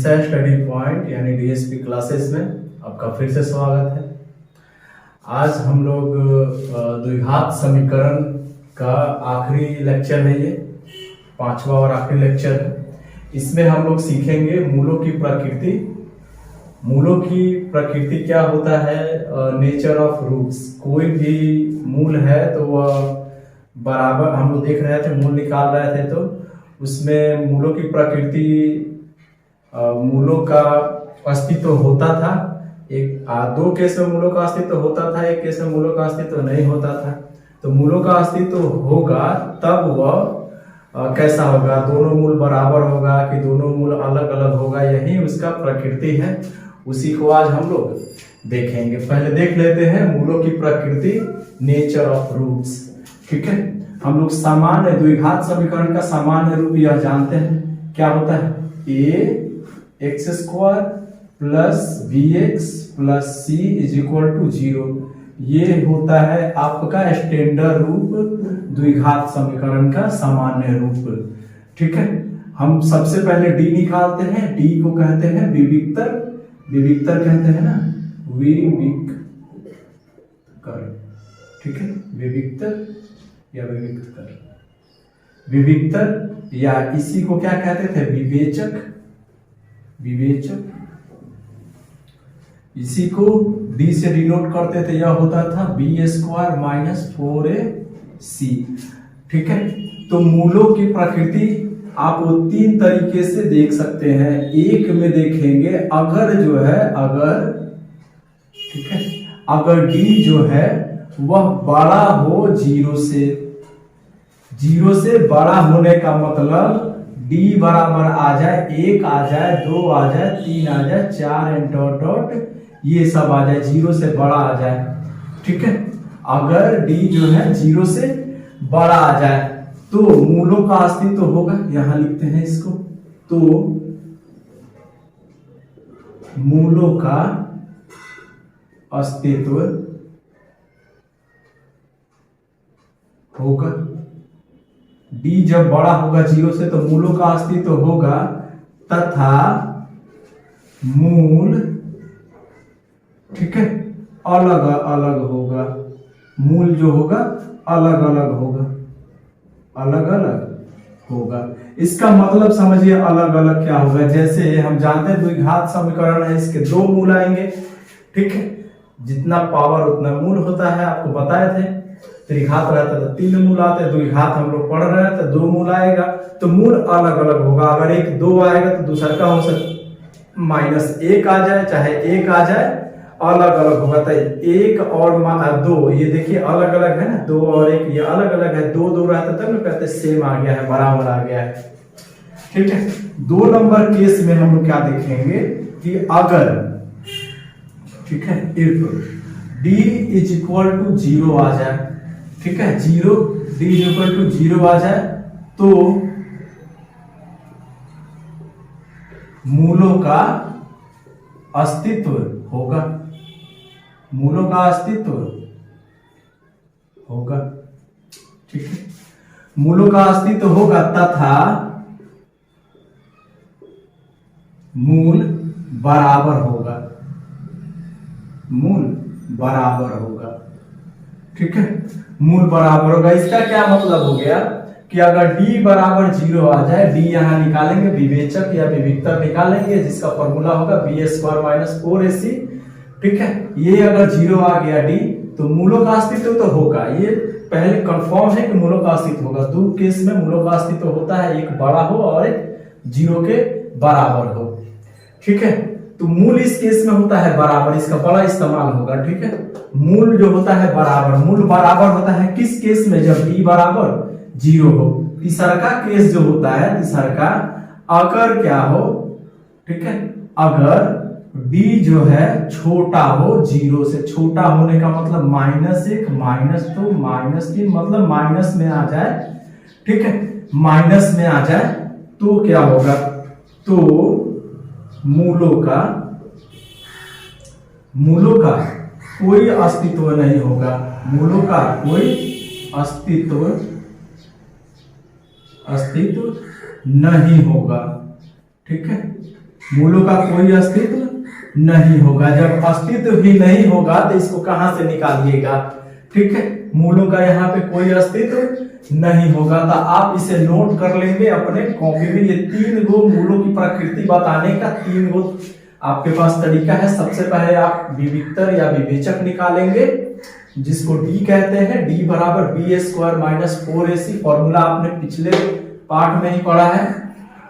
दिशा study point यानी DSP classes में आपका फिर से स्वागत है। आज हम लोग द्विघात समीकरण का आखिरी लेक्चर है, ये पांचवा और आखिरी लेक्चर है। इसमें हम लोग सीखेंगे मूलों की प्रकृति। मूलों की प्रकृति क्या होता है, नेचर ऑफ रूट्स। कोई भी मूल है तो वह बराबर, हम लोग देख रहे थे मूल निकाल रहे थे, तो उसमें मूलों की प्रकृति, मूलों का अस्तित्व होता था। दो केस में मूलों का अस्तित्व होता था, एक केस में मूलों का अस्तित्व नहीं होता था। तो मूलों का अस्तित्व होगा तब वह कैसा होगा, दोनों मूल बराबर होगा कि दोनों मूल अलग अलग होगा, यही उसका प्रकृति है। उसी को आज हम लोग देखेंगे। पहले देख लेते हैं मूलों की प्रकृति, नेचर ऑफ रूट्स। ठीक है, हम लोग सामान्य द्विघात समीकरण का सामान्य रूप यह जानते हैं, क्या होता है, a x square plus B X plus C is equal to 0। ये होता है आपका स्टैंडर्ड रूप द्विघात समीकरण का सामान्य रूप। ठीक है, हम सबसे पहले d निकालते हैं। d को कहते हैं विविक्तर, विविक्तर कहते हैं ना, विविक्तर। ठीक है, विविक्तर या विविक्तर, विविक्तर या इसी को क्या कहते थे, विवेचक, विवेचक। इसी को d से डिनोट करते थे, यह होता था बी स्क्वायर माइनस 4ac। ठीक है, तो मूलों की प्रकृति आप वो तीन तरीके से देख सकते हैं। एक में देखेंगे अगर जो है, अगर, ठीक है, अगर d जो है वह बड़ा हो 0 से, 0 से बड़ा होने का मतलब d बराबर आ जाए 1 आ जाए, 2 आ जाए, 3 आ जाए, 4 एंड डॉट डॉट ये सब आ जाए, 0 से बड़ा आ जाए। ठीक है, अगर d जो है 0 से बड़ा आ जाए तो मूलों का अस्तित्व होगा। यहां लिखते हैं इसको, तो मूलों का अस्तित्व होगा। d जब बड़ा होगा 0 से तो मूलों का अस्तित्व होगा, तथा मूल, ठीक है, अलग अलग होगा। मूल जो होगा अलग अलग होगा, अलग अलग होगा। इसका मतलब समझिए अलग अलग क्या होगा। जैसे हम जानते हैं द्विघात समीकरण है, इसके दो मूल आएंगे। ठीक है, जितना पावर उतना मूल होता है, आपको बताए थे। त्रिघात रहता तो 3 मूल आते, द्विघात हम लोग पढ़ रहे हैं तो 2 मूल आएगा, तो मूल अलग अलग होगा। अगर 1 2 आएगा तो दूसरा का हो सकता -1 आ जाए, चाहे 1 आ जाए, अलग अलग होगा। तो 1 और 2 ये देखिए अलग अलग है ना, 2 और 1 ये अलग अलग है। 2 2 रहता तब ना कहते सेम आ गया है, बराबर आ गया है। ठीक है, 2 नंबर केस में हम लोग क्या देखेंगे कि अगर, ठीक है, if d is equal to 0 आ जाए, ठीक है, 0 d इज इक्वल टू 0 आ जाए तो मूलों का अस्तित्व होगा, मूलों का अस्तित्व होगा। ठीक है, मूलों का अस्तित्व होगा तथा मूल बराबर होगा, मूल बराबर होगा। ठीक है, मूल बराबर होगा। इसका क्या मतलब हो गया कि अगर d बराबर 0 आ जाए, d यहां निकालेंगे, विवेचक या विविक्तर निकालेंगे, जिसका फॉर्मूला होगा बी स्क्वायर माइनस 4ac। ठीक है, ये अगर 0 आ गया d तो मूलों का अस्तित्व तो होगा। ये पहले कंफर्म है कि मूलों का अस्तित्व होगा। 2 केस में मूलों का अस्तित्व होता है, एक बड़ा हो और एक 0 के बराबर हो। ठीक है, तो मूल इस केस में होता है बराबर, इसका बड़ा इस्तेमाल होगा। ठीक है, मूल जो होता है बराबर, मूल बराबर होता है किस केस में, जब d बराबर 0 हो। तीसरा का केस जो होता है, तीसरा का अगर क्या हो, ठीक है, अगर d जो है छोटा हो 0 से, छोटा होने का मतलब -1 -2 -3 मतलब माइनस में आ जाए। ठीक है, माइनस में आ जाए तो क्या होगा, तो मूलों का कोई अस्तित्व नहीं होगा, मूलों का कोई अस्तित्व नहीं होगा। ठीक है, मूलों का कोई अस्तित्व नहीं होगा। जब अस्तित्व ही नहीं होगा तो इसको कहां से निकालिएगा, ठीक है। मूलों का यहाँ पे कोई अस्तित्व नहीं होगा, तो आप इसे नोट कर लेंगे अपने कॉपी में। ये 3 गो मूलों की प्रकृति बताने का 3 गो आपके पास तरीका है। सबसे पहले आप विविक्तर या विवेचक निकालेंगे, जिसको डी कहते हैं। डी बराबर B square minus 4ac, formula आपने पिछले पार्ट में ही पढ़ा है,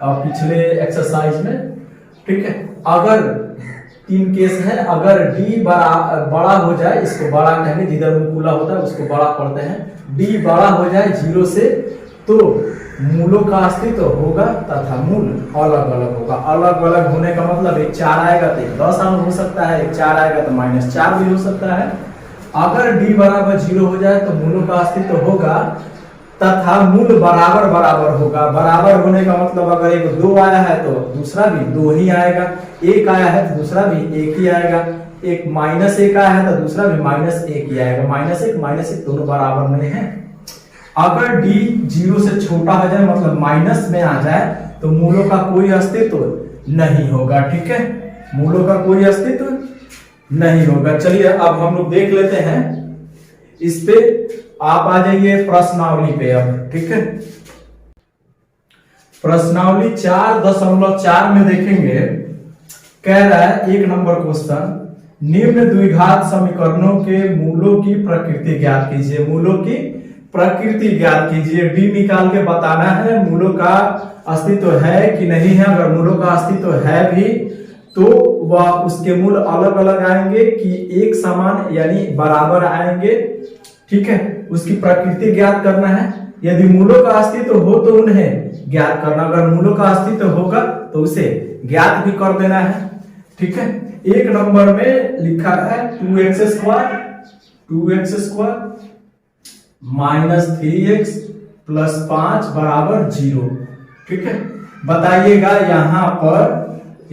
पिछले एक्सरसाइज में, ठीक है। अगर 3 केस है, अगर डी बड़ा हो जाए, इसको बड़ा कहेंगे, जिधर अनुकूला होता है उसको बड़ा पढ़ते हैं। डी बड़ा हो जाए 0 से, तो मूलों का अस्तित्व होगा तथा मूल अलग अलग होगा। अलग अलग होने का मतलब एक 4 आएगा तो एक 10 हो सकता है, एक 4 आएगा तो -4 भी हो सकता है। अगर डी बराबर 0 हो जाए तो मूलों का अस्तित्व होगा तथा मूल बराबर बराबर होगा। बराबर होने का मतलब अगर एक 2 आया है तो दूसरा भी 2 ही आएगा, 1 आया है तो दूसरा भी 1 ही आएगा, एक -1 आया है तो दूसरा भी -1 ही आएगा। -1 दोनों बराबर में है। अगर डी 0 से छोटा हो जाए, मतलब माइनस में आ जाए, तो मूलों का कोई अस्तित्व नहीं होगा, ठीक है। मूलों का कोई अस्तित्व नहीं होगा। चलिए अब हम लोग देख लेते हैं इस पे। आप आ जाइए प्रश्नावली पे अब, ठीक है। प्रश्नावली 4.4 में देखेंगे, कह रहा है 1 नंबर क्वेश्चन, निम्न द्विघात समीकरणों के मूलों की प्रकृति ज्ञात कीजिए। मूलों की प्रकृति ज्ञात कीजिए। डी निकाल के बताना है मूलों का अस्तित्व है कि नहीं है। अगर मूलों का अस्तित्व है भी तो वह उसके मूल अलग अलग आएंगे कि एक समान यानी बराबर आएंगे, ठीक है। उसकी प्रकृति ज्ञात करना है। यदि मूलों का अस्तित्व हो तो उन्हें ज्ञात करना, अगर मूलों का अस्तित्व होगा तो उसे ज्ञात भी कर देना है, ठीक है। 1 नंबर में लिखा है 2x square minus 3x plus 5 बराबर 0, ठीक है। बताइएगा यहाँ पर a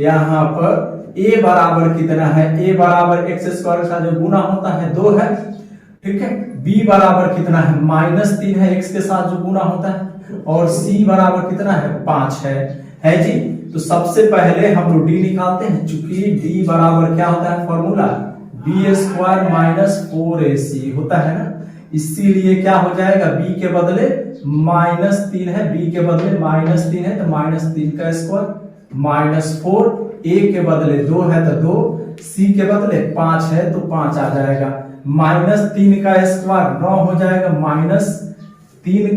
बराबर कितना है। a बराबर x स्क्वायर का जो गुना होता है 2 है, ठीक है। b बराबर कितना है, -3 है, x के साथ जो गुना होता है। और c बराबर कितना है, 5 है जी। तो सबसे पहले हम लोग d निकालते हैं, चूंकि d बराबर क्या होता है, formula b square minus 4ac होता है ना, इसीलिए क्या हो जाएगा, b के बदले -3 है, b के बदले -3 है तो -3 का स्क्वायर, -4, a के बदले 2 है तो 2, c के बदले 5 है तो 5 आ जाएगा। -3 का स्क्वायर 9 हो जाएगा, -3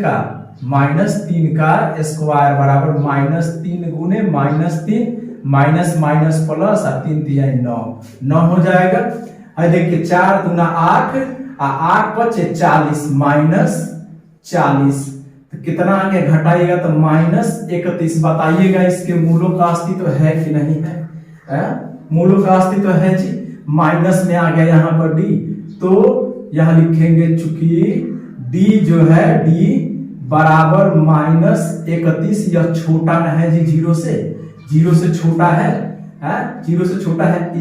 का स्क्वायर बराबर -3 गुने -3 माइनस माइनस प्लस और 3 3 9 हो जाएगा। और देखिए 4 दूना 8 और 8 बचे 40 -40, तो कितना आगे घटाइएगा तो -31। बताइएगा इसके मूलों का अस्तित्व है कि नहीं है। मूलों का अस्तित्व है जी, माइनस में आ गया यहाँ पर डी, तो यहां लिखेंगे चूंकि डी जो है डी बराबर -31, यह छोटा न है जी 0 से छोटा है, 0 से छोटा है,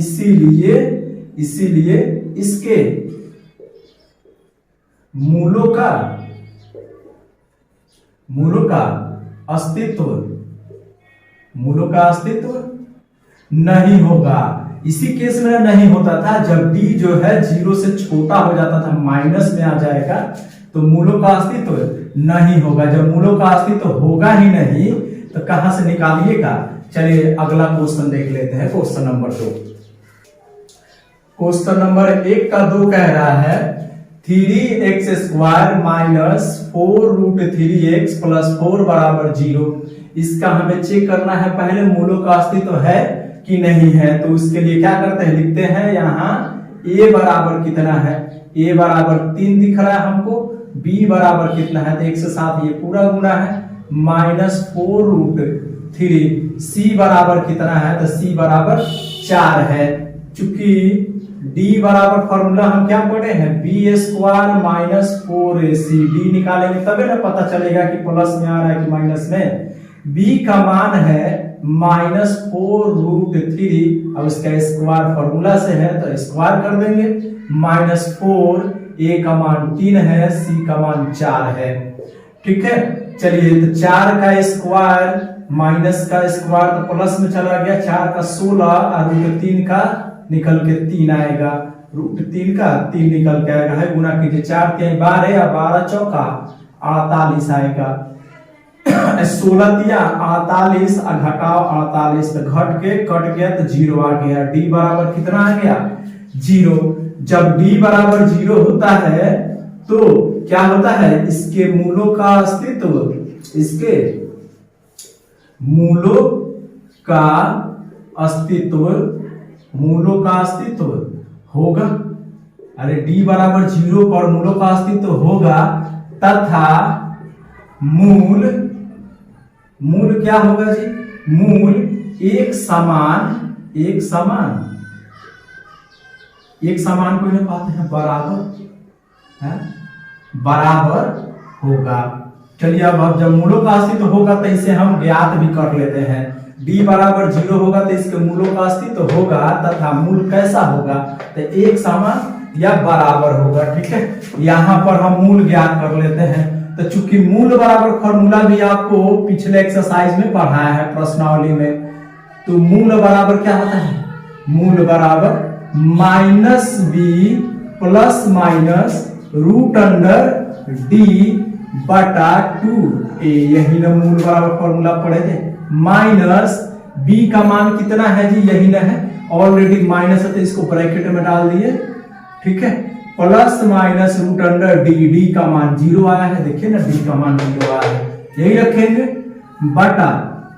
इसीलिए इसके मूलों का अस्तित्व नहीं होगा। इसी केस में नहीं होता था, जब d जो है 0 से छोटा हो जाता था, माइनस में आ जाएगा, तो मूलों का अस्तित्व नहीं होगा। जब मूलों का अस्तित्व होगा ही नहीं तो कहां से निकालिएगा। चलिए अगला क्वेश्चन देख लेते हैं, क्वेश्चन नंबर 2। क्वेश्चन नंबर 1 का 2 कह रहा है 3x square minus 4√3x plus 4 बराबर 0। इसका हमें चेक करना है पहले मूलों का अस्तित्व है कि नहीं है। तो उसके लिए क्या करते हैं, लिखते हैं यहाँ a बराबर कितना है, a बराबर 3 दिख रहा है हमको, b बराबर कितना है, तो 1 से 7 ये पूरा गुना है, -4√3। c बराबर कितना है, तो c बराबर 4 है। चूंकि d बराबर फॉर्मूला हम क्या पढ़े हैं, b square minus 4ac। d निकालेंगे तभी ना पता चलेगा कि प्लस में आ रहा है कि माइनस में। b का मान है -4√3, अब इसका स्क्वायर फॉर्मूला से है तो स्क्वायर कर देंगे, -4, a का मान 3 है, c का मान 4 है, ठीक है। चलिए तो 4 का स्क्वायर माइनस का स्क्वायर तो प्लस में चला गया, 4 का 16 और रूट 3 का निकल के 3 आएगा, रूट 3 का 3 निकल के आएगा, है गुना कीजिए, 4 3 12 या 12 चौका 48 आएगा। 16 तिया 48 और घटाओ 48 तो घट के कट गया तो 0 आ गया। डी बराबर कितना आ गया? 0। जब डी बराबर 0 होता है तो क्या होता है? इसके मूलों का अस्तित्व, इसके मूलों का अस्तित्व, मूलों का अस्तित्व होगा। अरे डी बराबर 0 पर मूलों का अस्तित्व होगा तथा मूल, मूल क्या होगा जी? मूल एक समान, एक समान, एक समान को इन्हें पाते हैं बराबर, है बराबर होगा। चलिए अब जब मूलों का अस्तित्व होगा तो इसे हम ज्ञात भी कर लेते हैं। d बराबर 0 होगा तो इसके मूलों का अस्तित्व होगा तथा मूल कैसा होगा? तो एक समान या बराबर होगा। ठीक है, यहाँ पर हम मूल ज्ञात कर लेते हैं। तो चूंकि मूल बराबर फॉर्मूला भी आपको पिछले एक्सरसाइज में पढ़ाया है प्रश्नावली में, तो मूल बराबर क्या होता है? मूल बराबर minus B plus minus root under D बटा 2a, यही ना मूल बराबर फॉर्मूला पढ़े थे। माइनस b का मान कितना है जी? यही ना है, ऑलरेडी माइनस है तो इसको ब्रैकेट में डाल दिए। ठीक है, plus minus root under D, D का मान 0 आया है, देखिए ना डी का मान 0 आया है, यही रखेंगे बटा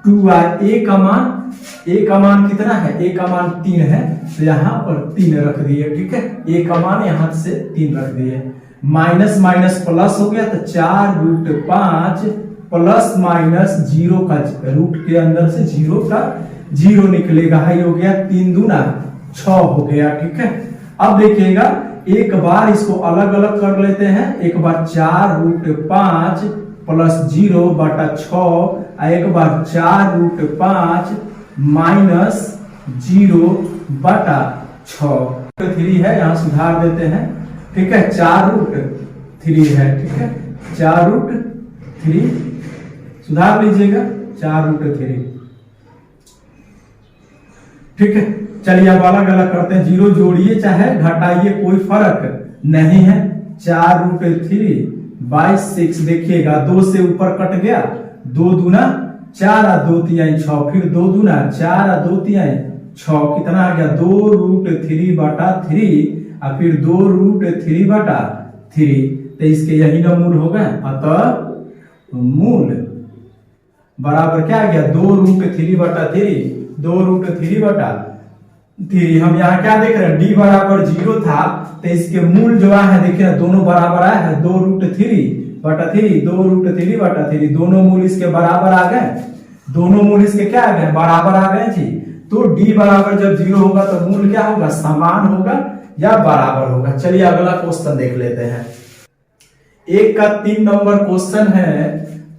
2a, a का मान, a का मान कितना है? a का मान 3 है तो यहाँ पर 3 रख दिए। ठीक है, a का मान यहाँ से 3 रख दिए। माइनस माइनस प्लस हो गया तो 4 रूट 5 प्लस माइनस 0 का रूट के अंदर से 0 का 0 निकलेगा, है हो गया 3 दूना 6 हो गया। ठीक है, अब देखिएगा एक बार इसको अलग अलग कर लेते हैं। एक बार 4 रूट 5 प्लस 0 बटा 6, एक बार 4 रूट 5 माइनस 0 बटा 6। 3 है, यहाँ सुधार देते हैं। ठीक है, 4 रूट 3 है। ठीक है, 4 रूट 3 सुधार लीजिएगा, 4 रूट 3। ठीक है, चलिए अब अलग अलग करते हैं। 0 जोड़िए चाहे घटाइए कोई फर्क नहीं है। 4 रूट 3 बाई 6, देखिएगा 2 से ऊपर कट गया, 2 दूना 4 और 2 तिहाई 6, फिर 2 दूना 4 और 2 तिहाई 6, कितना आ गया? 2 रूट 3 बटा 3 और फिर 2 रूट 3 बटा 3, तो इसके यही ना मूल हो गए। अतः मूल बराबर क्या आ गया? 2 रूट 3 बटा 3, 2 रूट 3 बटा 3। हम यहाँ क्या देख रहे हैं? d बराबर 0 था तो इसके मूल जो है देखिए दोनों बराबर आया है, 2 रूट 3 बटा 3, 2 रूट 3 बटा 3, दोनों मूल इसके बराबर आ गए। दोनों मूल इसके क्या आ गए? बराबर आ गए जी। तो d बराबर जब 0 होगा तो मूल क्या होगा? समान होगा या बराबर होगा। चलिए अगला क्वेश्चन देख लेते हैं। 1 का 3 नंबर क्वेश्चन है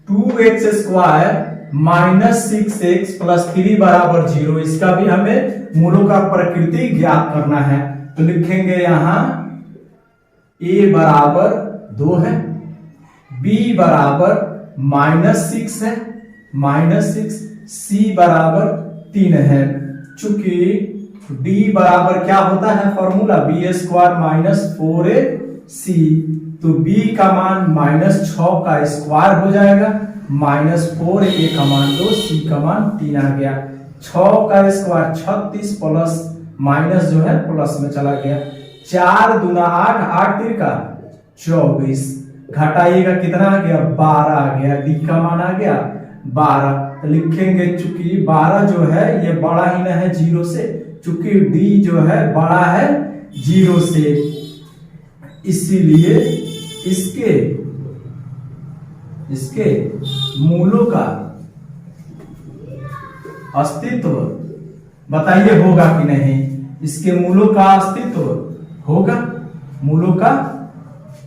2x square minus 6x plus 3 बराबर 0। इसका भी हमें मूलों का प्रकृति ज्ञात करना है। तो लिखेंगे यहाँ a बराबर 2 है, b बराबर -6 है, -6, c बराबर 3 है। चूंकि d बराबर क्या होता है formula? b square minus 4ac, तो b का मान -6 का स्क्वायर हो जाएगा, -4a का मान 2, c का मान 3 आ गया। 6 का स्क्वायर 36 प्लस माइनस जो है प्लस में चला गया, 4 दूना 8, 8 3 का 24, घटाइएगा कितना आ गया? 12 आ गया। d का मान आ गया 12, तो लिखेंगे चूंकि 12 जो है ये बड़ा ही ना है 0 से, चूंकि d जो है बड़ा है 0 से, इसीलिए इसके मूलों का अस्तित्व बताइए होगा कि नहीं? इसके मूलों का अस्तित्व होगा, मूलों का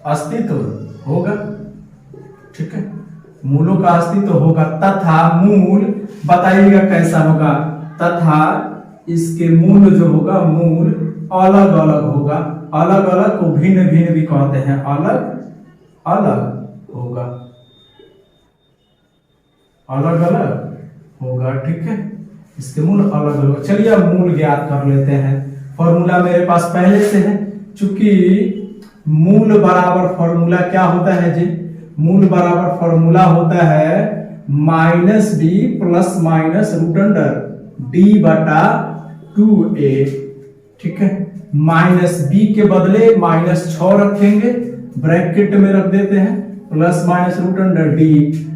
अस्तित्व होगा। ठीक है, मूलों का अस्तित्व होगा तथा मूल बताइएगा कैसा होगा? तथा इसके मूल जो होगा मूल अलग अलग होगा। अलग अलग को भिन्न भिन्न भी कहते हैं, अलग अलग होगा, अलग अलग होगा, ठीक है। इसके मूल अलग अलग, चलिए अब मूल ज्ञात कर लेते हैं। फॉर्मूला मेरे पास पहले से है, चूंकि मूल बराबर फॉर्मूला क्या होता है जी, मूल बराबर फॉर्मूला होता है minus B plus minus root under D बटा 2a, ठीक है। माइनस बी के बदले माइनस 6 रखेंगे, ब्रैकेट में रख देते हैं, plus minus root under D.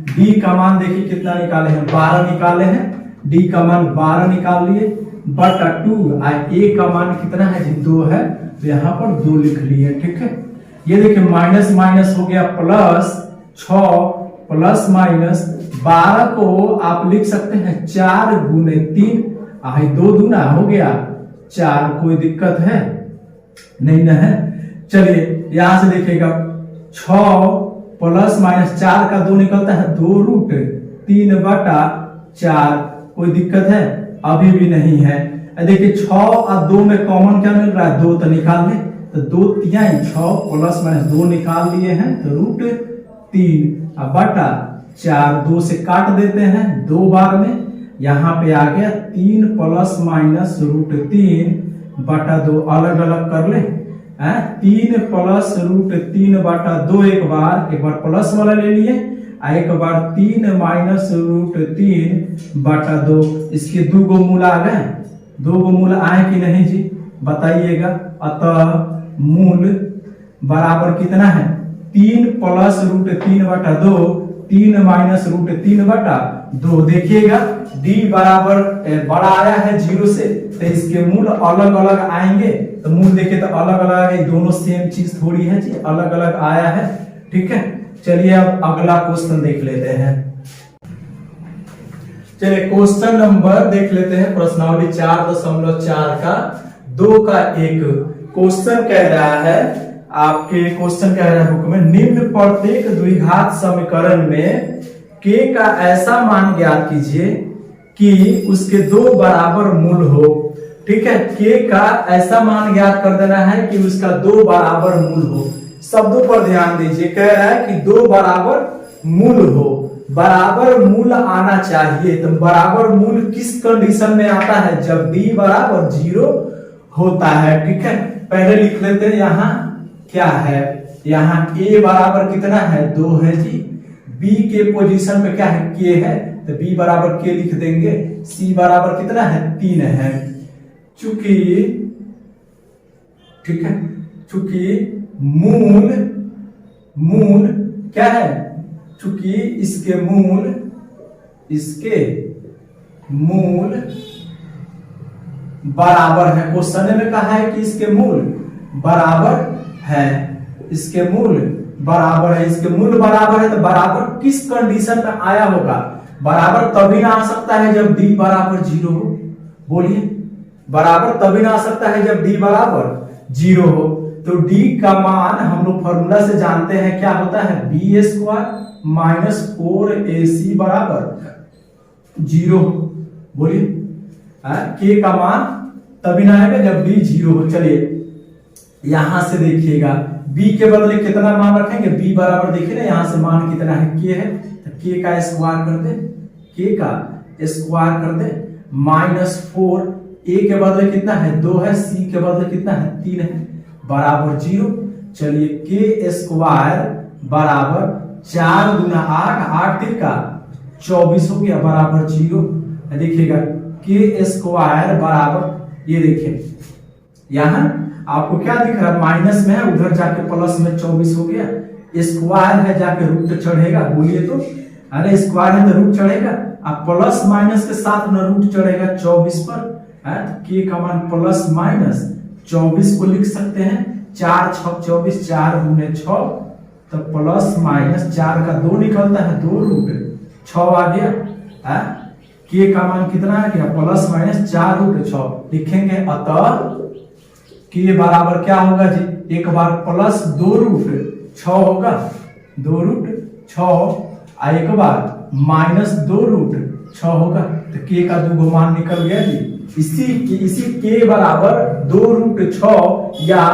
D का मान देखिए कितना निकाले हैं, 12 निकाले हैं, डी का मान 12 निकाल लिए बटा 2, ए का मान कितना है जी 2 है, तो यहाँ पर 2 लिख लिए, ठीक है। ये देखिए माइनस माइनस हो गया प्लस 6 प्लस माइनस 12 को आप लिख सकते हैं 4 गुने 3, 2 दूना हो गया 4, कोई दिक्कत है नहीं ना है। चलिए यहां से देखिएगा 6 प्लस माइनस 4 का 2 निकलता है 2 रूट 3 बटा 4, कोई दिक्कत है अभी भी नहीं है। देखिए 6 और 2 में कॉमन क्या मिल रहा है, 2 तो निकाल लें, तो 2 तिहाई 6 प्लस माइनस 2 निकाल लिए हैं तो रूट 3 बटा 4, 2 से काट देते हैं 2 बार में, यहाँ पे आ गया 3 प्लस माइनस रूट 3 बटा 2, अलग अलग कर ले, 3 प्लस रूट 3 बटा 2 एक बार प्लस वाला ले लिए, एक बार 3 माइनस रूट 3 बटा 2, इसके 2 गो मूल आ गए, 2 गो मूल आए कि नहीं जी बताइएगा। अतः मूल बराबर कितना है 3 प्लस रूट 3 बटा 2, 3 माइनस रूट 3 बटा 2। देखिएगा डी बराबर बड़ा आया है 0 से, तो इसके मूल अलग अलग आएंगे, तो मूल देखिए तो अलग अलग है, दोनों सेम चीज थोड़ी है जी, अलग अलग आया है, ठीक है। चलिए अब अगला क्वेश्चन देख लेते हैं। चलिए क्वेश्चन नंबर देख लेते हैं, प्रश्नावली 4.4 का 2 का 1। क्वेश्चन कह रहा है, आपके क्वेश्चन कह रहा है बुक में, निम्न प्रत्येक द्विघात समीकरण में k का ऐसा मान ज्ञात कीजिए कि उसके 2 बराबर मूल हो, ठीक है। k का ऐसा मान ज्ञात कर देना है कि उसका 2 बराबर मूल हो। शब्दों पर ध्यान दीजिए, कह रहा है कि 2 बराबर मूल हो, बराबर मूल आना चाहिए, तो बराबर मूल किस कंडीशन में आता है, जब d बराबर 0 होता है, ठीक है। पहले लिख लेते हैं, यहाँ क्या है, यहाँ a बराबर कितना है 2 है जी, b के पोजीशन पे क्या है k है, तो b बराबर k लिख देंगे, c बराबर कितना है 3 है। चूंकि ठीक है, चूंकि मूल क्या है, चूंकि इसके मूल बराबर है, क्वेश्चन में कहा है कि इसके मूल बराबर है, इसके मूल बराबर है, इसके मूल बराबर है, तो बराबर किस कंडीशन में आया होगा, बराबर तभी ना आ सकता है जब d बराबर 0 हो, बोलिए, बराबर तभी ना आ सकता है जब d बराबर 0 हो। तो d का मान हम लोग फॉर्मूला से जानते हैं क्या होता है, b स्क्वायर माइनस 4ac बराबर 0, बोलिए, k का मान तभी ना आएगा जब d 0 हो। चलिए यहां से देखिएगा b के बदले कितना मान रखेंगे, b बराबर देखिए ना यहाँ से मान कितना है, k है, तो k का स्क्वायर कर दे, k का स्क्वायर कर दे, माइनस 4, a के बदले कितना है 2 है, c के बदले कितना है 3 है, बराबर 0। चलिए k स्क्वायर बराबर 4 गुना 8, 8 3 का 24 हो गया, बराबर 0। देखिएगा k स्क्वायर बराबर, ये देखिए यहाँ आपको क्या दिख रहा है, माइनस में है, उधर जाके प्लस में 24 हो गया, स्क्वायर है जाके रूट चढ़ेगा, बोलिए तो, अरे स्क्वायर है तो रूट चढ़ेगा, अब प्लस माइनस के साथ ना रूट चढ़ेगा 24 पर, तो k का मान प्लस माइनस 24 को लिख सकते हैं, 4 6 24, 4 गुने 6, तो प्लस माइनस 4 का 2 निकलता है, 2 रूट 6 आ गया, k का मान कितना आ गया, प्लस माइनस 4 रूट 6 लिखेंगे। अतः k बराबर क्या होगा जी, एक बार प्लस 2 रूट 6 होगा, 2 रूट 6, एक बार माइनस 2 रूट 6 होगा, तो k का 2 मान निकल गया जी। इसी k बराबर 2 रूट 6 या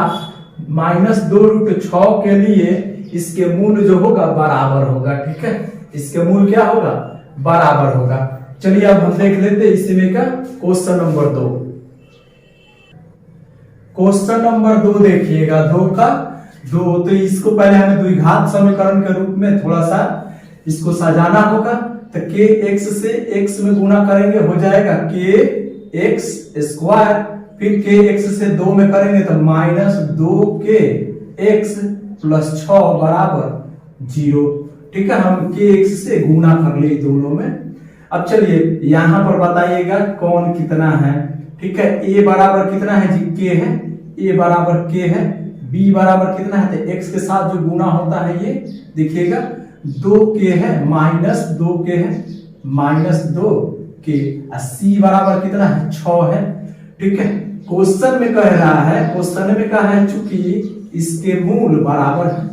माइनस 2 रूट 6 के लिए इसके मूल जो होगा बराबर होगा, ठीक है, इसके मूल क्या होगा, बराबर होगा। चलिए अब हम देख लेते हैं इसी में का क्वेश्चन नंबर 2। क्वेश्चन नंबर 2 देखिएगा, 2 का 2। तो इसको पहले हमें द्विघात समीकरण के रूप में थोड़ा सा इसको सजाना होगा। तो के एक्स से एक्स में गुना करेंगे, हो जाएगा के एक्स स्क्वायर, फिर के एक्स से 2 में करेंगे तो माइनस 2 के एक्स प्लस 6 बराबर 0। ठीक है, हम के एक्स से गुना कर लिए दोनों में। अब चलिए यहां पर बताइएगा कौन कितना है। ठीक है, ए बराबर कितना है जी, के है, ए बराबर के है, बी बराबर कितना है, तो एक्स के साथ जो गुना होता है ये देखिएगा 2 के है, माइनस 2 के है, माइनस 2 के, सी बराबर कितना है, 6 है। ठीक है, क्वेश्चन में कह रहा है, क्वेश्चन में कहा है चूंकि इसके मूल बराबर है,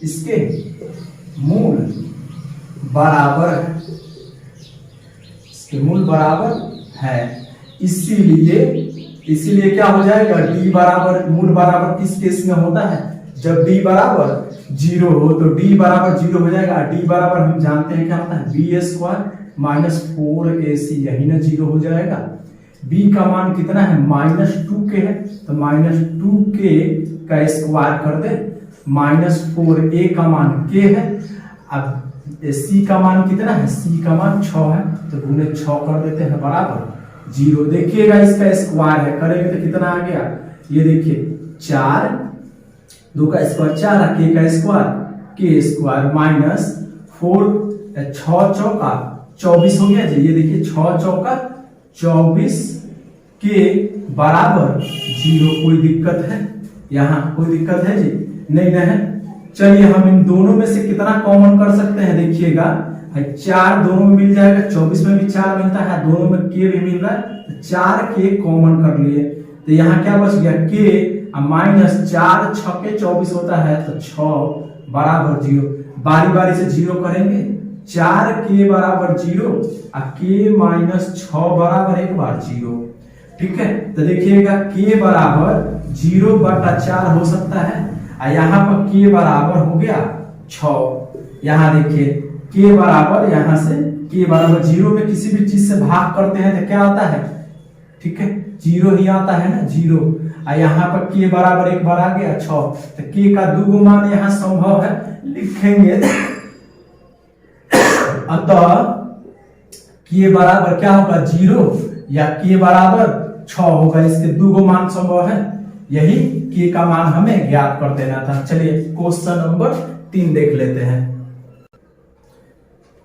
इसके मूल बराबर है, इसके मूल बराबर है, इसीलिए क्या हो जाएगा, डी बराबर, मूल बराबर किस केस में होता है, जब डी बराबर 0 हो तो डी बराबर 0 हो जाएगा। डी बराबर हम जानते हैं क्या होता है, बी स्क्वायर माइनस 4ac, यही ना 0 हो जाएगा। बी का मान कितना है, माइनस 2 के है, तो माइनस 2 के का स्क्वायर कर दे, माइनस 4a का मान के है। अब सी का मान कितना है, सी का मान 6 है, तो गुने 6 कर देते हैं बराबर 0। देखिएगा इसका स्क्वायर है, करेंगे तो कितना आ गया, ये देखिए 4, 2 का स्क्वायर 4, के का स्क्वायर के स्क्वायर माइनस 4, 6 चौका 24 हो गया जी। ये देखिए 6 चौका 24 के बराबर 0। कोई दिक्कत है यहाँ, कोई दिक्कत है जी, नहीं है। चलिए हम इन दोनों में से कितना कॉमन कर सकते हैं, देखिएगा 4 दोनों में मिल जाएगा, 24 में भी 4 मिलता है, दोनों में के भी मिल रहा है, तो 4 के कॉमन कर लिए, तो यहाँ क्या बच गया, के माइनस 4 6 24 होता है, तो 6 बराबर 0। बारी बारी से 0 करेंगे, 4 के बराबर 0 और के माइनस 6 बराबर एक बार 0। ठीक है, तो देखिएगा के बराबर 0 बटा 4 हो सकता है, और यहाँ पर के बराबर हो गया 6। यहाँ देखिए के बराबर, यहाँ से के बराबर 0 में किसी भी चीज से भाग करते हैं तो क्या आता है, ठीक है 0 ही आता है ना, 0। और यहाँ पर के बराबर एक बार आ गया 6, तो के का 2 मान यहाँ संभव है, लिखेंगे अतः के बराबर क्या होगा 0 या के बराबर 6 होगा, इसके 2 मान संभव है, यही के का मान हमें ज्ञात कर देना था। चलिए क्वेश्चन नंबर 3 देख लेते हैं।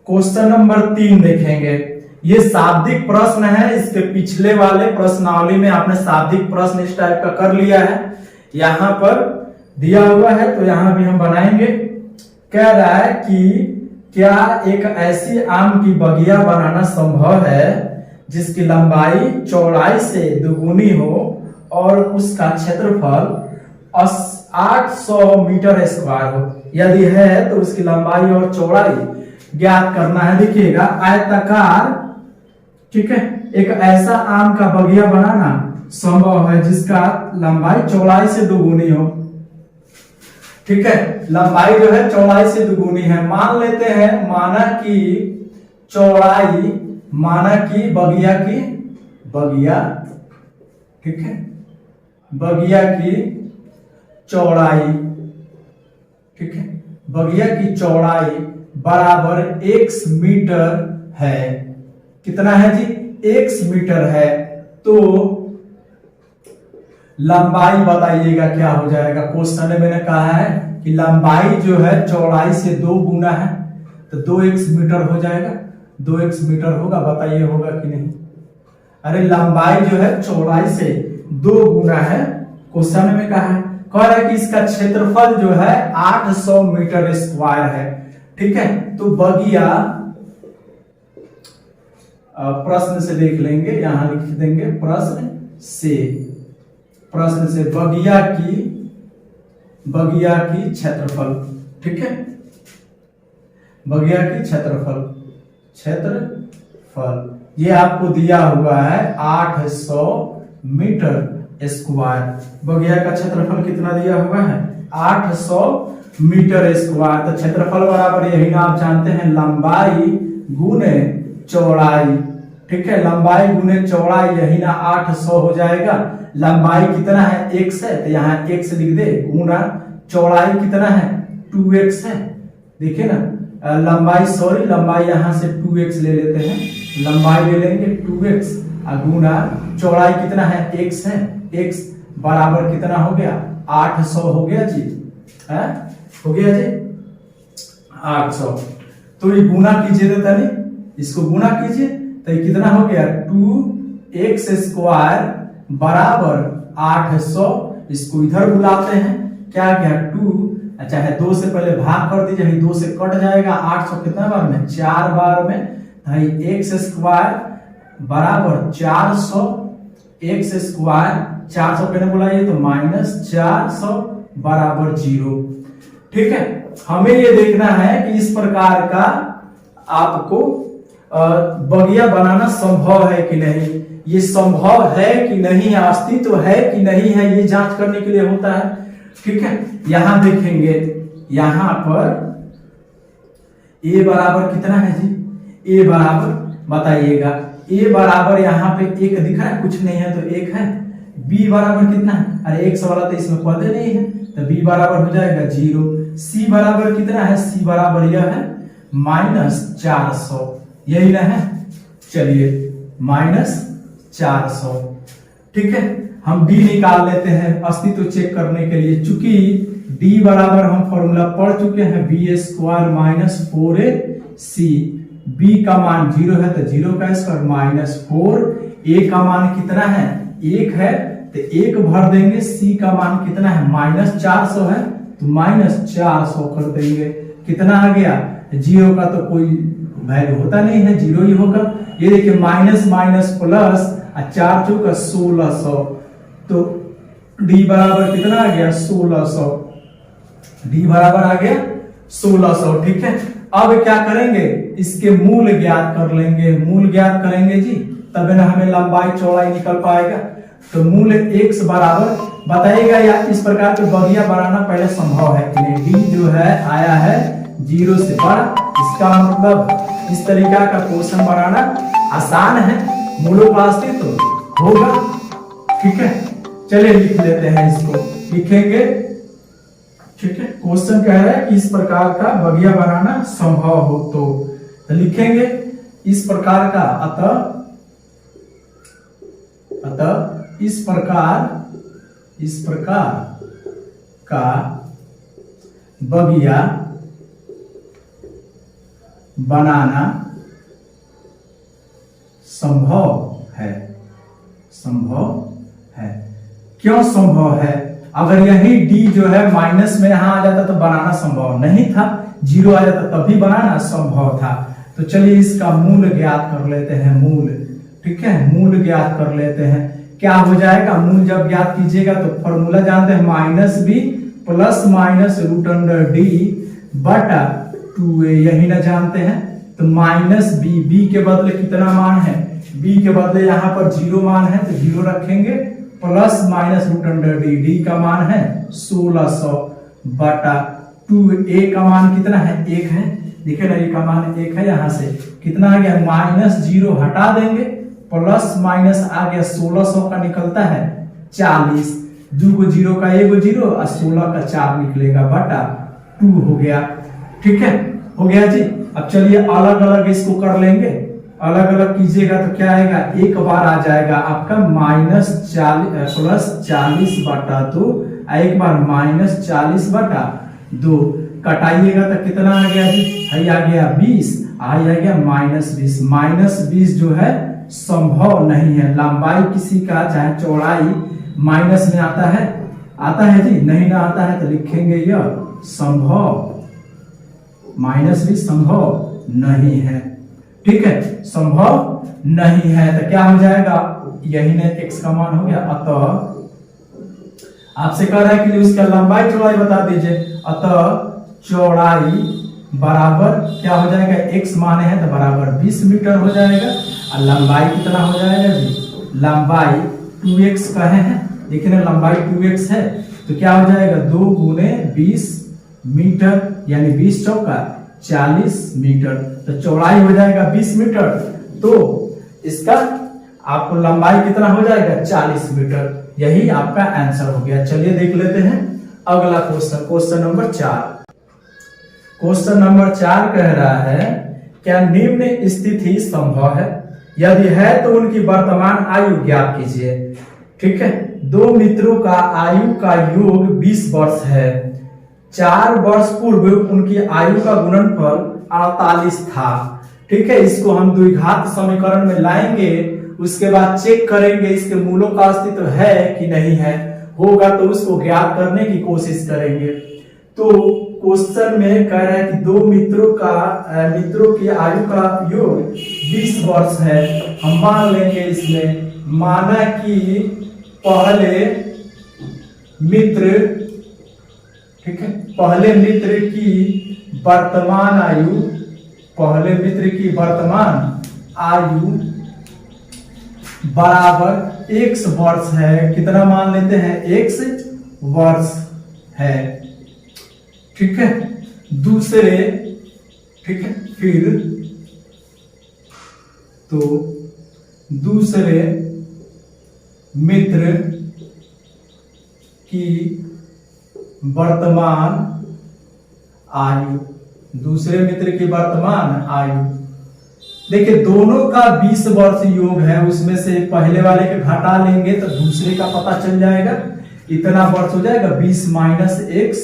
क्वेश्चन नंबर 3 देखेंगे, ये शाब्दिक प्रश्न है, इसके पिछले वाले प्रश्नावली में आपने शाब्दिक प्रश्न इस टाइप का कर लिया है, यहाँ पर दिया हुआ है तो यहाँ भी हम बनाएंगे। कह रहा है कि क्या एक ऐसी आम की बगिया बनाना संभव है जिसकी लंबाई चौड़ाई से दुगुनी हो और उसका क्षेत्रफल 800 मीटर स्क्वायर हो। यदि है तो उसकी लंबाई और चौड़ाई ज्ञात करना है। देखिएगा आयताकार, ठीक है, एक ऐसा आम का बगिया बनाना संभव है जिसका लंबाई चौड़ाई से दुगुनी हो। ठीक है, लंबाई जो है चौड़ाई से दुगुनी है। मान लेते हैं, माना कि चौड़ाई, माना कि बगिया, ठीक है, बगिया की चौड़ाई, ठीक है, बगिया की चौड़ाई बराबर x मीटर है। कितना है जी, x मीटर है। तो लंबाई बताइएगा क्या हो जाएगा। क्वेश्चन में मैंने कहा है कि लंबाई जो है चौड़ाई से 2 गुना है, तो 2x मीटर हो जाएगा। 2x मीटर होगा, बताइए होगा कि नहीं। अरे लंबाई जो है चौड़ाई से 2 गुना है, क्वेश्चन में कहा है, कह रहा है कि इसका क्षेत्रफल जो है 800 मीटर स्क्वायर है। ठीक है, तो बगिया, प्रश्न से देख लेंगे, यहां लिख देंगे प्रश्न से बगिया की क्षेत्रफल, ठीक है, बगिया की क्षेत्रफल ये आपको दिया हुआ है 800 मीटर स्क्वायर। बगिया का क्षेत्रफल कितना दिया हुआ है, 800 मीटर स्क्वायर। तो क्षेत्रफल बराबर यही ना आप जानते हैं, लंबाई गुने चौड़ाई। ठीक है, लंबाई गुने चौड़ाई, यही ना 800 हो जाएगा। लंबाई कितना है x है, तो यहाँ x लिख दे, गुना चौड़ाई कितना है 2x है। देखिए ना, लंबाई यहाँ से 2x ले लेते हैं, लंबाई ले लेंगे 2x गुना चौड़ाई कितना है x है, x बराबर कितना हो गया 800 हो गया जी, है हो गया जी 800। तो ये गुना कीजिए तो तनी, इसको गुना कीजिए तो ये कितना हो गया 2x स्क्वायर बराबर 800। इसको इधर बुलाते हैं, क्या गया 2, अच्छा है 2 से पहले भाग कर दीजिए, 2 से कट जाएगा, 800 कितना बार में 4 बार में, x स्क्वायर बराबर 400, x स्क्वायर 400 कहने बुलाइए तो -400 बराबर 0। ठीक है, हमें ये देखना है कि इस प्रकार का आपको बगिया बनाना संभव है कि नहीं, ये संभव है कि नहीं, अस्तित्व है कि नहीं है, ये जांच करने के लिए होता है। ठीक है, यहां देखेंगे, यहां पर a बराबर कितना है जी, a बराबर बताइएगा, a बराबर यहाँ पे 1 दिख रहा है, कुछ नहीं है तो 1 है। b बराबर कितना है, अरे 100 वाला तो इसमें पद नहीं है, तो b बराबर हो जाएगा 0। c बराबर कितना है, c बराबर यह है -400, यही ना है, चलिए -400। ठीक है, हम b निकाल लेते हैं अस्तित्व चेक करने के लिए, चूंकि d बराबर हम फॉर्मूला पढ़ चुके हैं b स्क्वायर -4ac, b का मान 0 है तो 0 का स्क्वायर -4, a का मान कितना है 1 है तो 1 भर देंगे, c का मान कितना है -400 है तो -400 कर देंगे, कितना आ गया 0 का तो कोई वैल्यू होता नहीं है, 0 ही होगा। ये देखिए माइनस माइनस प्लस 4 चौका 1600, तो d बराबर कितना आ गया 1600, d बराबर आ गया 1600। ठीक है, अब क्या करेंगे, इसके मूल ज्ञात कर लेंगे, मूल ज्ञात करेंगे जी, तब ना हमें लंबाई चौड़ाई निकल पाएगा। तो मूल x बराबर बताइएगा, या इस प्रकार के बगिया बनाना पहले संभव है कि नहीं। d जो है आया है 0 से बड़ा, इसका मतलब इस तरीका का क्वेश्चन बनाना आसान है, मूलों का अस्तित्व होगा। ठीक है, चलिए लिख लेते हैं, इसको लिखेंगे। ठीक है, क्वेश्चन कह रहा है कि इस प्रकार का बगिया बनाना संभव हो तो लिखेंगे इस प्रकार का, अतः इस प्रकार का बगिया बनाना संभव है। क्यों संभव है, अगर यही d जो है माइनस में यहां आ जाता तो बनाना संभव नहीं था, 0 आ जाता तभी बनाना संभव था। तो चलिए इसका मूल ज्ञात कर लेते हैं, मूल। ठीक है, मूल ज्ञात कर लेते हैं, क्या हो जाएगा, मूल जब ज्ञात कीजिएगा तो फॉर्मूला जानते हैं -b प्लस माइनस √d बटा 2a, यही ना जानते हैं। तो -b के बदले कितना मान है, b के बदले यहाँ पर 0 मान है तो 0 रखेंगे, प्लस माइनस √d का मान है 1600 बटा 2a का मान कितना है 1 है, देखिए ना a का मान 1 है, यहाँ से कितना आ गया -0 हटा देंगे, प्लस माइनस आ गया 1600 का निकलता है 40, 2 को 0 का 1 को 0 और 16 का 4 निकलेगा बटा 2 हो गया। ठीक है, हो गया जी। अब चलिए अलग अलग इसको कर लेंगे, अलग अलग कीजिएगा तो क्या आएगा, एक बार आ जाएगा आपका +40 बटा 2, एक बार -40 बटा 2, कटाइएगा तो कितना आ गया जी, आ गया 20, आ गया -20। -20 जो है संभव नहीं है, लंबाई किसी का चाहे चौड़ाई माइनस में आता है जी, नहीं ना आता है तो लिखेंगे यह संभव, -20 संभव नहीं है। ठीक है, संभव नहीं है तो क्या हो जाएगा, यही ने x का मान हो गया। अतः आपसे कह रहा है कि उसका लंबाई चौड़ाई बता दीजिए, अतः चौड़ाई बराबर क्या हो जाएगा, x माने हैं तो बराबर 20 मीटर हो जाएगा, और लंबाई कितना हो जाएगा जी, लंबाई 2x कहे हैं, देखिए ना लंबाई 2x है तो क्या हो जाएगा 2 गुने 20 मीटर, यानी 20 चौका 40 मीटर, तो चौड़ाई हो जाएगा 20 मीटर। तो इसका आपको लंबाई कितना हो जाएगा 40 मीटर। यही आपका आंसर हो गया। चलिए देख लेते हैं अगला question, question number 4। Question number 4 कह रहा है क्या निम्न स्थिति संभव है, यदि है तो उनकी वर्तमान आयु ज्ञात कीजिए। ठीक है, दो मित्रों का आयु का योग 20 वर्ष है। 4 वर्ष पूर्व उनकी आयु का गुणनफल 48 था। ठीक है, इसको हम द्विघात समीकरण में लाएंगे, उसके बाद चेक करेंगे इसके मूलों का अस्तित्व है कि नहीं है। होगा तो उसको ज्ञात करने की कोशिश करेंगे। तो क्वेश्चन में कह रहा है कि दो मित्रों की आयु का योग 20 वर्ष है। हम मान लेंगे इसमें, माना कि पहले मित्र, ठीक है, पहले मित्र की वर्तमान आयु बराबर x वर्ष है। कितना मान लेते हैं, x वर्ष है। ठीक है, दूसरे, ठीक है, फिर तो दूसरे मित्र की वर्तमान आयु, दूसरे मित्र की वर्तमान आयु, देखिए दोनों का 20 वर्ष योग है, उसमें से पहले वाले के घटा लेंगे तो दूसरे का पता चल जाएगा। इतना वर्ष हो जाएगा, 20 माइनस x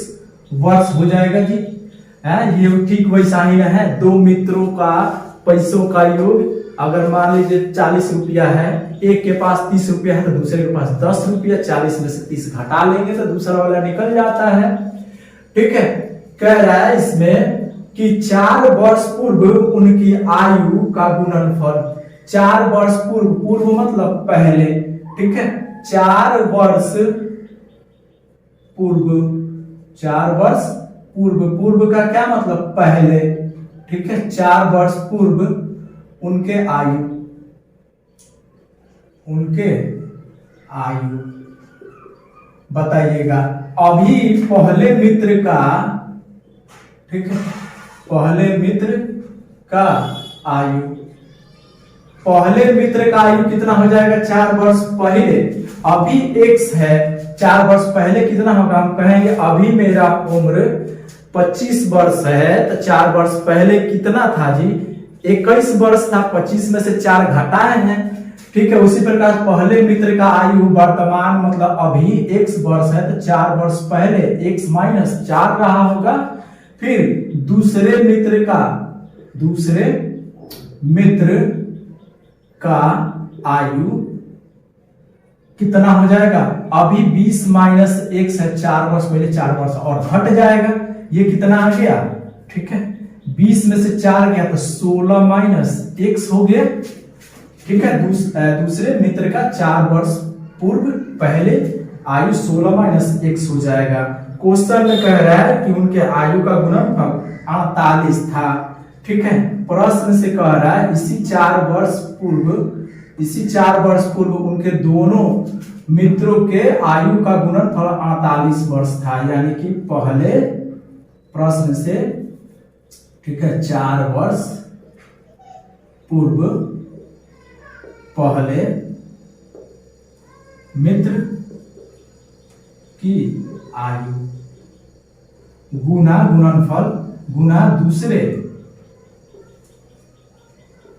वर्ष हो जाएगा जी। ये ठीक वैसा ही है। दो मित्रों का पैसों का योग, अगर मान लीजिए 40 रुपया है, एक के पास 30 रुपया है तो दूसरे के पास 10 रुपया, 40 में से 30 घटा लेंगे तो दूसरा वाला निकल जाता है। ठीक है, कह रहा है इसमें कि 4 वर्ष पूर्व उनकी आयु का गुणनफल, 4 वर्ष पूर्व मतलब पहले। ठीक है, 4 वर्ष पूर्व का क्या मतलब पहले। ठीक है, 4 वर्ष पूर्व उनके आयु बताइएगा। अभी पहले मित्र का, ठीक है, पहले मित्र का आयु कितना हो जाएगा 4 वर्ष पहले। अभी x है, 4 वर्ष पहले कितना होगा, हम कहेंगे अभी मेरा उम्र 25 वर्ष है तो 4 वर्ष पहले कितना था जी, 21 वर्ष था। 25 में से 4 घटाए हैं। ठीक है, उसी प्रकार पहले मित्र का आयु वर्तमान मतलब अभी x वर्ष है तो 4 वर्ष पहले x माइनस 4 रहा होगा। फिर दूसरे मित्र का आयु कितना हो जाएगा, अभी 20 माइनस x है, 4 वर्ष पहले 4 वर्ष और घट जाएगा। ये कितना आ गया, ठीक है, 20 में से 4 गया तो 16 माइनस x हो गया। ठीक है, दूसरे मित्र का 4 वर्ष पूर्व पहले आयु 16 माइनस x हो जाएगा। क्वेश्चन में कह रहा है कि उनके आयु का गुणनफल 48 था। ठीक है, प्रश्न से कह रहा है इसी 4 वर्ष पूर्व उनके दोनों मित्रों के आयु का गुणनफल 48 वर्ष था। यानी कि पहले प्रश्न से, ठीक है, 4 वर्ष पूर्व पहले मित्र की आयु गुना गुणनफल गुना दूसरे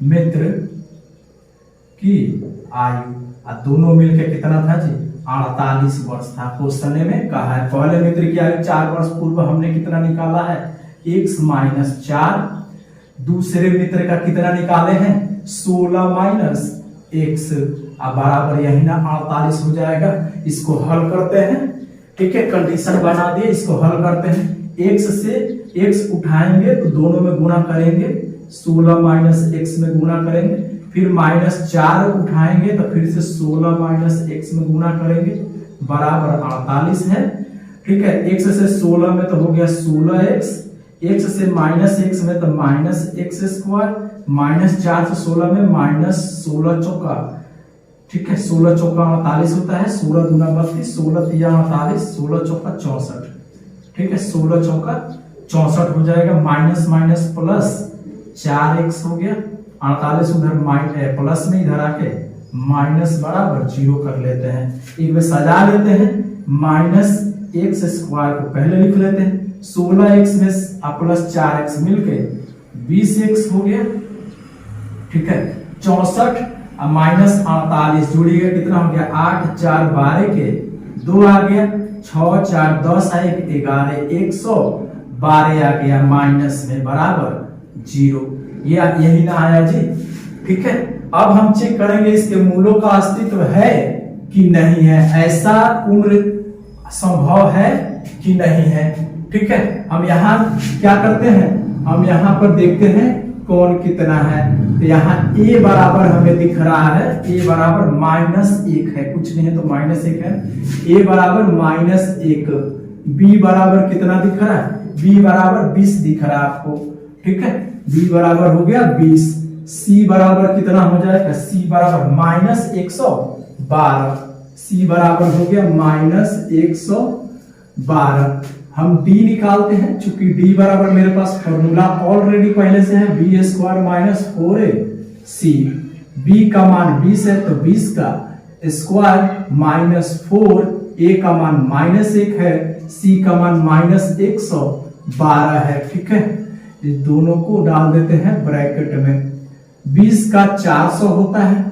मित्र की आयु, दोनों मिलकर कितना था जी 48 वर्ष था। क्वेश्चन में कहा है पहले मित्र की आयु 4 वर्ष पूर्व हमने कितना निकाला है x माइनस 4, दूसरे मित्र का कितना निकाले हैं 16 माइनस x, अब बराबर यही ना 48 हो जाएगा। इसको हल करते हैं। ठीक है, कंडीशन बना दिए, इसको हल करते हैं। x से x उठाएंगे तो दोनों में गुणा करेंगे, 16 माइनस x में गुणा करेंगे, फिर माइनस 4 उठाएंगे तो फिर से 16 माइनस x में गुणा करेंगे, बराबर 48 है। ठीक है, x से 16 में तो हो गया 16x, x से माइनस x में तो माइनस x स्क्वायर, माइनस 4 से 16 में माइनस 16 चौका। ठीक है, 16 चौका 48 होता है, 16 दूना 32, 16 तिया 48, 16 चौका 64। ठीक है, 16 चौका 64 हो जाएगा, माइनस माइनस प्लस 4x हो गया, 48 उधर प्लस में इधर आके माइनस बराबर 0 कर लेते हैं। एक में सजा लेते हैं, माइनस एक्स स्क्वायर को पहले लिख लेते हैं, 16x में प्लस 4x मिलके 20x हो गया। ठीक है, 64 और माइनस 48 जोड़िएगा कितना हो गया, 8 4 12 के 2 आ गया, 6 4 10 1 11 112 आ गया माइनस में बराबर 0। ये यही ना आया जी। ठीक है, अब हम चेक करेंगे इसके मूलों का अस्तित्व है कि नहीं है, ऐसा उम्र संभव है कि नहीं है। ठीक है, हम यहाँ क्या करते हैं, हम यहाँ पर देखते हैं कौन कितना है। तो यहाँ a बराबर हमें दिख रहा है, a बराबर -1 है, कुछ नहीं है तो -1 है, a बराबर -1, b बराबर कितना दिख रहा है, b बराबर 20 दिख रहा है आपको। ठीक है, b बराबर हो गया 20, c बराबर कितना हो जाएगा, c बराबर -112, c बराबर हो गया -112। हम d निकालते हैं, चूंकि d बराबर मेरे पास फॉर्मूला ऑलरेडी पहले से है, b square minus 4ac, b का मान 20 है तो 20 का स्क्वायर माइनस 4, a का मान -1 है, c का मान -112 है। ठीक है, इस दोनों को डाल देते हैं ब्रैकेट में, 20 का 400 होता है।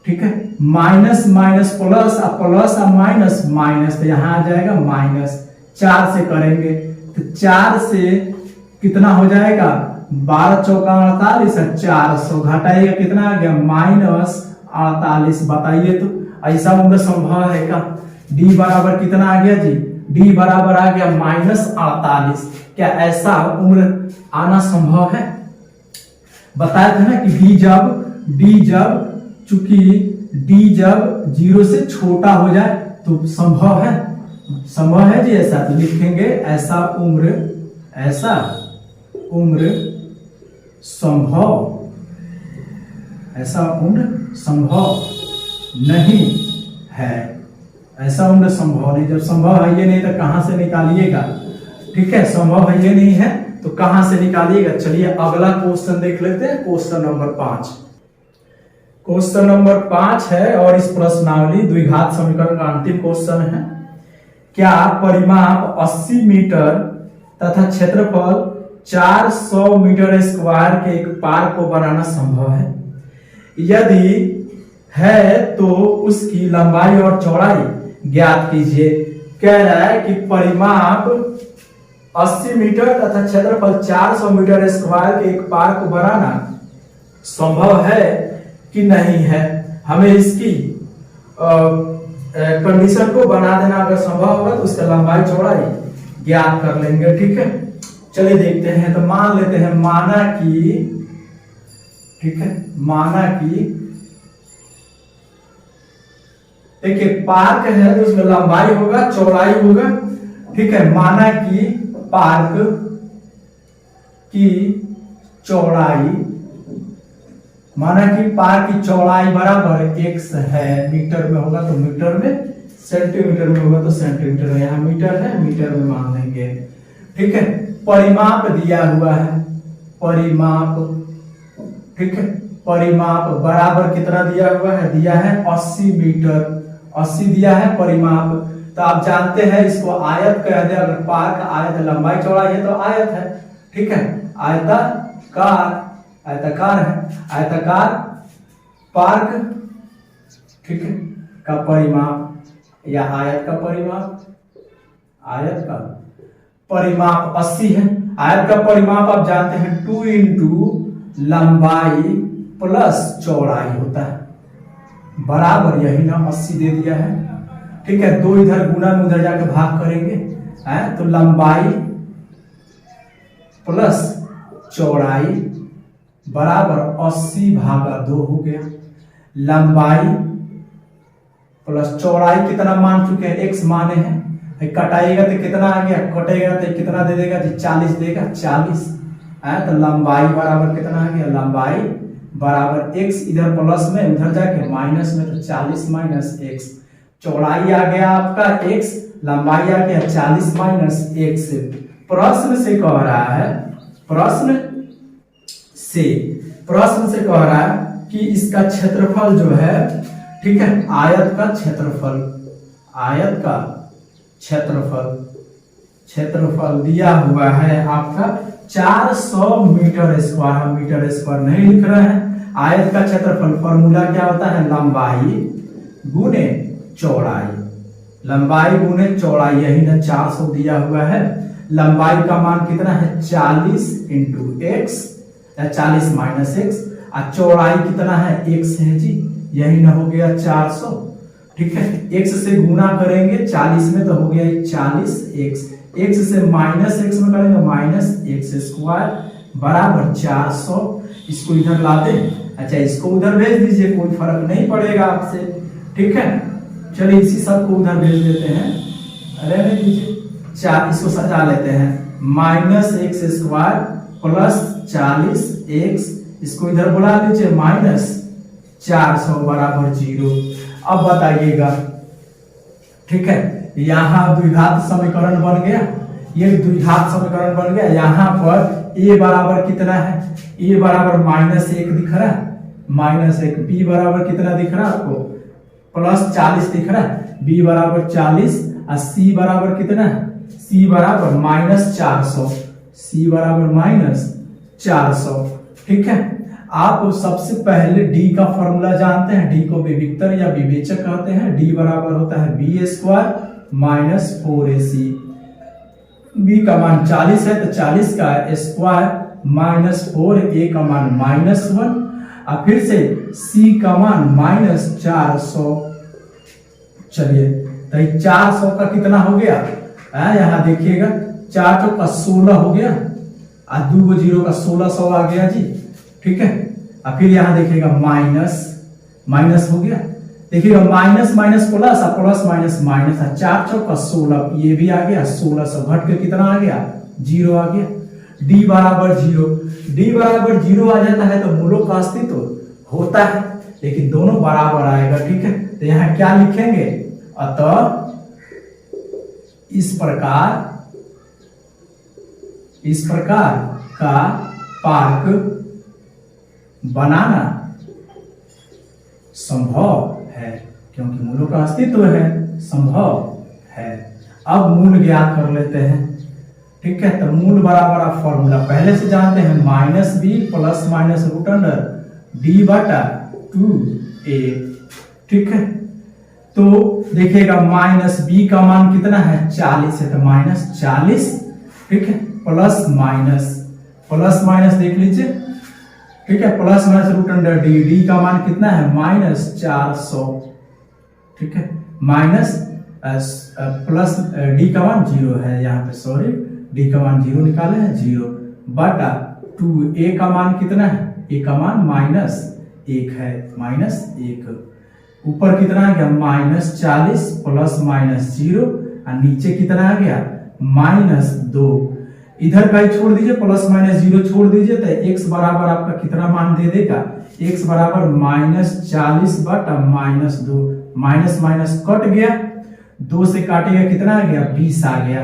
ठीक है, माइनस माइनस प्लस और माइनस माइनस, तो यहाँ आ जाएगा माइनस, 4 से करेंगे तो 4 से कितना हो जाएगा, 12 चौका 48 और 400 घटाइएगा कितना आ गया, -48। बताइए तो ऐसा उम्र संभव है का? d बराबर कितना आ गया जी, d बराबर आ गया -48। क्या ऐसा उम्र आना संभव है? बताया था ना कि d जब 0 से छोटा हो जाए तो संभव है जी ऐसा। तो लिखेंगे ऐसा उम्र संभव नहीं है, ऐसा उम्र संभव नहीं। जब संभव है ये नहीं तो कहां से निकालिएगा? ठीक है, संभव है ये नहीं है तो कहां से निकालिएगा? चलिए अगला क्वेश्चन देख लेते हैं, क्वेश्चन नंबर 5। क्वेश्चन नंबर 5 है और इस प्रश्नावली द्विघात समीकरण का अंतिम क्वेश्चन है। क्या परिमाप 80 मीटर तथा क्षेत्रफल 400 मीटर स्क्वायर के एक पार्क को बनाना संभव है? यदि है तो उसकी लंबाई और चौड़ाई ज्ञात कीजिए। कह रहा है कि परिमाप 80 मीटर तथा क्षेत्रफल 400 मीटर स्क्वायर के एक पार्क को बनाना संभव है कि नहीं है। हमें इसकी कंडीशन को बना देना, अगर संभव होगा तो उसका लंबाई चौड़ाई ज्ञात कर लेंगे। ठीक है, चलिए देखते हैं। तो मान लेते हैं, माना कि देखिए पार्क है तो उसमें लंबाई होगा चौड़ाई होगा। ठीक है, माना कि पार्क की चौड़ाई बराबर x है, मीटर में होगा तो मीटर में, सेंटीमीटर में होगा तो सेंटीमीटर में, यहाँ मीटर है मीटर में मान लेंगे। ठीक है, परिमाप दिया हुआ है, ठीक है, परिमाप बराबर कितना दिया हुआ है, दिया है 80 मीटर, 80 दिया है परिमाप। तो आप जानते हैं इसको आयत कह दे, अगर पार्क आयत लंबाई चौड़ाई है तो आयत है। ठीक है, आयताकार है, आयताकार पार्क, ठीक है, का परिमाप या आयत का परिमाप 80 है। आयत का परिमाप आप जानते हैं 2 इंटू लंबाई प्लस चौड़ाई होता है, बराबर यही ना 80 दे दिया है। ठीक है, 2 इधर गुना में उधर जाकर भाग करेंगे, तो लंबाई प्लस चौड़ाई बराबर 80/2 हो गया। लंबाई प्लस चौड़ाई कितना मान चुके हैं, x माने हैं, कटाइएगा तो कितना आ गया, कटेगा तो कितना दे देगा जी, 40 देगा, 40 है। तो लंबाई बराबर कितना आ गया, लंबाई बराबर x, इधर प्लस में उधर जाके माइनस में, तो 40 माइनस x। चौड़ाई आ गया आपका x, लंबाई आ गया 40 माइनस एक्स। प्रश्न से कह रहा है, प्रश्न से कह रहा है कि इसका क्षेत्रफल जो है, ठीक है, आयत का क्षेत्रफल, आयत का क्षेत्रफल दिया हुआ है आपका 400 मीटर स्क्वायर। हम मीटर स्क्वायर नहीं लिख रहे हैं। आयत का क्षेत्रफल फॉर्मूला क्या होता है, लंबाई गुने चौड़ाई, लंबाई गुने चौड़ाई, यही ना 400 दिया हुआ है। लंबाई का मान कितना है 40 इंटू x, 40 माइनस x, और चौड़ाई कितना है x है जी, यही ना हो गया 400, ठीक है। x से गुना करेंगे 40 में तो हो गया 40x, x से माइनस x में करेंगे माइनस x स्क्वायर बराबर 400। इसको इधर ला दे, अच्छा इसको उधर भेज दीजिए, कोई फर्क नहीं पड़ेगा आपसे, ठीक है। चलिए इसी सब को उधर भेज देते हैं, रहने दीजिए। इसको सजा लेते हैं, minus x square plus 40x, इसको इधर बुला लीजिए, माइनस 400 बराबर 0। अब बताइएगा, ठीक है, यहाँ द्विघात समीकरण बन गया, ये द्विघात समीकरण बन गया। यहाँ पर a बराबर कितना है, a बराबर -1 दिख रहा है, -1, b बराबर कितना दिख रहा है आपको, +40 दिख रहा है, b बराबर 40, और c बराबर कितना है, c बराबर -400, c बराबर -400, ठीक है। आप सबसे पहले d का फॉर्मूला जानते हैं, d को विविक्तर या विवेचक कहते हैं। d बराबर होता है b square minus 4ac, b का मान 40 है तो 40 का स्क्वायर माइनस 4, a का मान -1, और फिर से c का मान -400। चलिए तो 400 का कितना हो गया, यहाँ देखिएगा 4 का 16 हो गया, और 2 0 का 1600 आ गया जी, ठीक है। और फिर यहाँ देखिएगा माइनस हो गया, देखिएगा माइनस माइनस प्लस, और प्लस माइनस माइनस, 4 चौका 16, ये भी आ गया 1600, घट के कितना आ गया 0 आ गया। d बराबर 0, d बराबर 0 आ जाता है तो मूलों का अस्तित्व होता है, लेकिन दोनों बराबर आएगा, ठीक है। तो यहाँ क्या लिखेंगे, अतः इस प्रकार का पार्क बनाना संभव है, क्योंकि मूलों का अस्तित्व है, संभव है। अब मूल ज्ञात कर लेते हैं, ठीक है। तो मूल बराबर आप फॉर्मूला पहले से जानते हैं, -b plus minus root under d बटा 2a, ठीक है। तो देखिएगा -b का मान कितना है 40 है, तो -40, ठीक है, प्लस माइनस देख लीजिए, ठीक है, plus minus root under d का मान कितना है -400, ठीक है, माइनस प्लस d का मान 0 है यहाँ पे, सॉरी d का मान 0 निकाले हैं, 0 बटा 2a का मान कितना है, a का मान -1 है, -1, ऊपर कितना आ गया -40 प्लस -0, और नीचे कितना आ गया -2, इधर का ही छोड़ दीजिए, प्लस -0 छोड़ दीजिए, तो x बराबर आपका कितना मान दे देगा, x बराबर -40 बटा -2, माइनस कट गया, 2 से काटेगा कितना आ गया 20 आ गया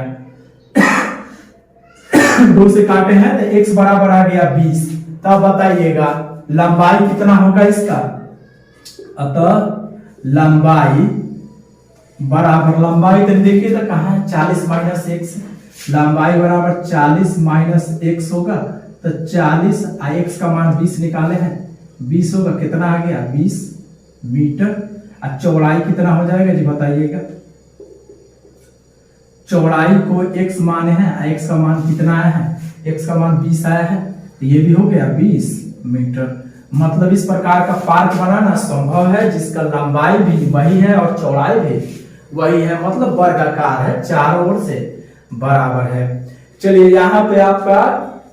2 से काटे हैं तो x बराबर आ गया 20। तब बताइएगा लंबाई कितना होगा इसका, अतः लंबाई बराबर, लंबाई तो देखिए तो कहाँ है 40 माइनस x, लंबाई बराबर 40 माइनस x होगा, तो 40 x का मान 20 निकाले हैं, 20 होगा, कितना आ गया 20 मीटर। और चौड़ाई कितना हो जाएगा जी बताइएगा, चौड़ाई को x माने हैं, x का मान कितना आया है, x का मान 20 आया है, तो ये भी हो गया 20 मीटर। मतलब इस प्रकार का पार्क बनाना संभव है जिसका लंबाई भी वही है और चौड़ाई भी वही है, मतलब वर्गाकार है, चारों ओर से बराबर है। चलिए यहाँ पे आपका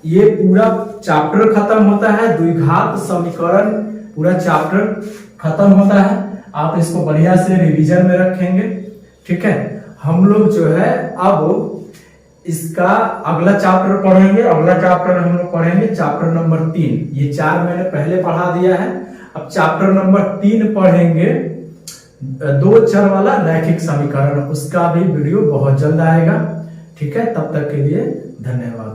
ये पूरा चैप्टर खत्म होता है, द्विघात समीकरण पूरा चैप्टर खत्म होता है। आप इसको बढ़िया से रिवीजन में रखेंगे, ठीक है। हम लोग जो है अब इसका अगला चैप्टर पढ़ेंगे, अगला चैप्टर हम लोग पढ़ेंगे चैप्टर नंबर 3। ये 4 मैंने पहले पढ़ा दिया है, अब चैप्टर नंबर 3 पढ़ेंगे, 2 चर वाला रैखिक समीकरण, उसका भी वीडियो बहुत जल्द आएगा, ठीक है। तब तक के लिए धन्यवाद।